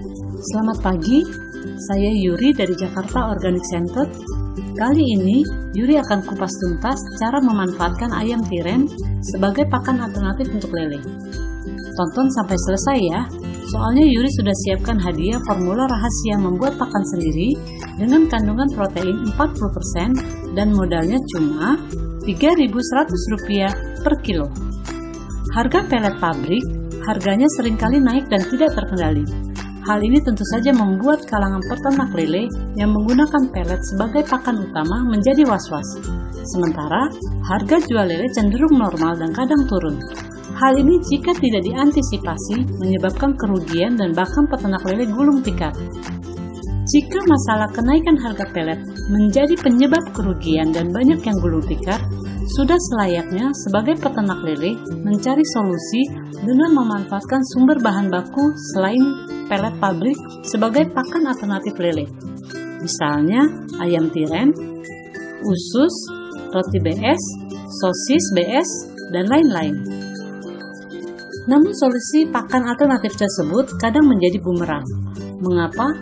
Selamat pagi, saya Yuri dari Jakarta Organic Center. Kali ini, Yuri akan kupas tuntas cara memanfaatkan ayam tiren sebagai pakan alternatif untuk lele. Tonton sampai selesai ya, soalnya Yuri sudah siapkan hadiah formula rahasia membuat pakan sendiri dengan kandungan protein 40% dan modalnya cuma Rp3.100 per kilo. Harga pelet pabrik, harganya seringkali naik dan tidak terkendali. Hal ini tentu saja membuat kalangan peternak lele yang menggunakan pelet sebagai pakan utama menjadi was-was. Sementara, harga jual lele cenderung normal dan kadang turun. Hal ini jika tidak diantisipasi menyebabkan kerugian dan bahkan peternak lele gulung tikar. Jika masalah kenaikan harga pelet menjadi penyebab kerugian dan banyak yang gulung tikar, sudah selayaknya sebagai peternak lele mencari solusi dengan memanfaatkan sumber bahan baku selain pelet pabrik sebagai pakan alternatif lele. Misalnya ayam tiren, usus, roti BS, sosis BS, dan lain-lain. Namun solusi pakan alternatif tersebut kadang menjadi bumerang. Mengapa?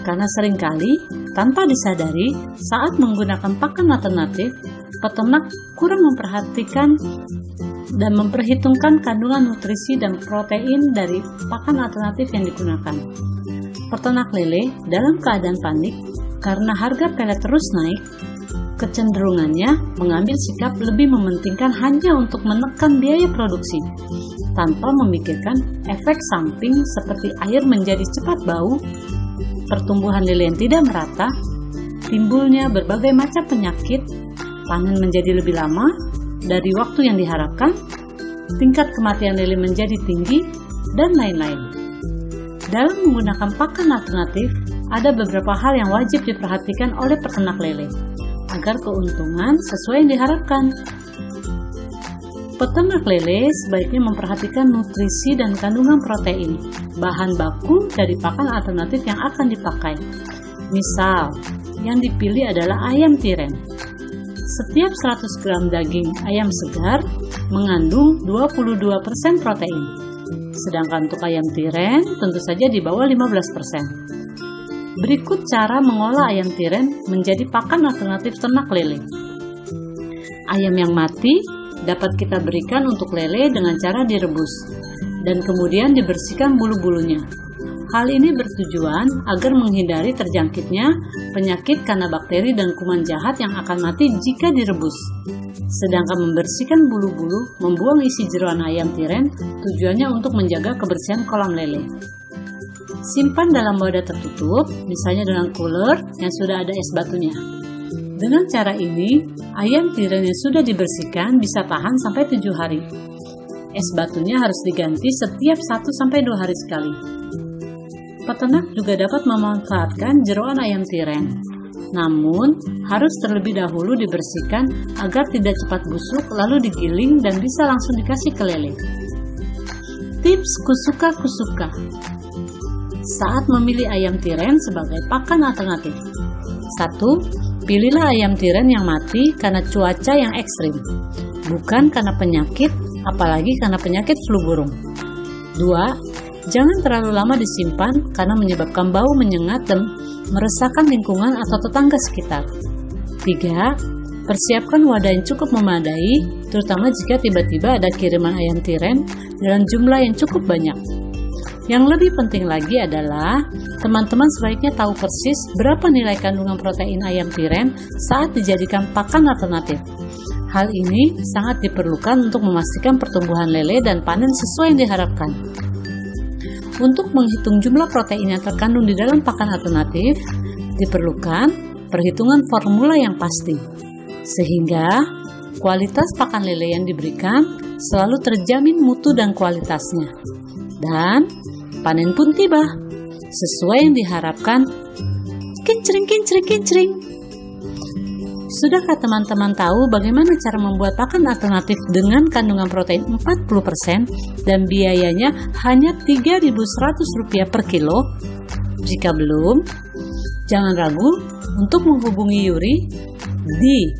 Karena seringkali tanpa disadari saat menggunakan pakan alternatif, peternak kurang memperhatikan dan memperhitungkan kandungan nutrisi dan protein dari pakan alternatif yang digunakan. Peternak lele dalam keadaan panik karena harga pelet terus naik, kecenderungannya mengambil sikap lebih mementingkan hanya untuk menekan biaya produksi, tanpa memikirkan efek samping seperti air menjadi cepat bau, pertumbuhan lele yang tidak merata, timbulnya berbagai macam penyakit, panen menjadi lebih lama dari waktu yang diharapkan, tingkat kematian lele menjadi tinggi, dan lain-lain. Dalam menggunakan pakan alternatif, ada beberapa hal yang wajib diperhatikan oleh peternak lele agar keuntungan sesuai yang diharapkan. Peternak lele sebaiknya memperhatikan nutrisi dan kandungan protein, bahan baku dari pakan alternatif yang akan dipakai. Misal, yang dipilih adalah ayam tiren. Setiap 100 gram daging ayam segar mengandung 22% protein. Sedangkan untuk ayam tiren tentu saja di bawah 15%. Berikut cara mengolah ayam tiren menjadi pakan alternatif ternak lele. Ayam yang mati dapat kita berikan untuk lele dengan cara direbus dan kemudian dibersihkan bulu-bulunya. Hal ini bertujuan agar menghindari terjangkitnya penyakit karena bakteri dan kuman jahat yang akan mati jika direbus. Sedangkan membersihkan bulu-bulu, membuang isi jeroan ayam tiren, tujuannya untuk menjaga kebersihan kolam lele. Simpan dalam wadah tertutup, misalnya dengan cooler yang sudah ada es batunya. Dengan cara ini, ayam tiren yang sudah dibersihkan bisa tahan sampai 7 hari. Es batunya harus diganti setiap 1-2 hari sekali. Peternak juga dapat memanfaatkan jeroan ayam tiren. Namun, harus terlebih dahulu dibersihkan agar tidak cepat busuk lalu digiling dan bisa langsung dikasih ke lele. Tips kusuka-kusuka saat memilih ayam tiren sebagai pakan alternatif. 1. Pilihlah ayam tiren yang mati karena cuaca yang ekstrim, bukan karena penyakit, apalagi karena penyakit flu burung. 2. Jangan terlalu lama disimpan karena menyebabkan bau menyengat dan meresahkan lingkungan atau tetangga sekitar. 3. Persiapkan wadah yang cukup memadai, terutama jika tiba-tiba ada kiriman ayam tiren dalam jumlah yang cukup banyak. Yang lebih penting lagi adalah teman-teman sebaiknya tahu persis berapa nilai kandungan protein ayam tiren saat dijadikan pakan alternatif. Hal ini sangat diperlukan untuk memastikan pertumbuhan lele dan panen sesuai yang diharapkan. Untuk menghitung jumlah protein yang terkandung di dalam pakan alternatif, diperlukan perhitungan formula yang pasti, sehingga kualitas pakan lele yang diberikan selalu terjamin mutu dan kualitasnya. Dan panen pun tiba, sesuai yang diharapkan. Kincring, kincring, kincring. Sudahkah teman-teman tahu bagaimana cara membuat pakan alternatif dengan kandungan protein 40% dan biayanya hanya Rp3.100 per kilo? Jika belum, jangan ragu untuk menghubungi Yuri di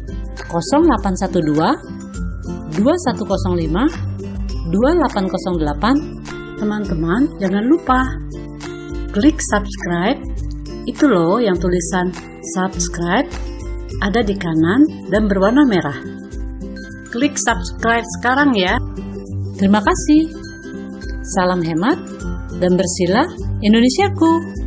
0812 2105 2808. Teman-teman, jangan lupa klik subscribe. Itu loh yang tulisan subscribe ada di kanan dan berwarna merah. Klik subscribe sekarang ya. Terima kasih. Salam hemat dan bersilah Indonesiaku.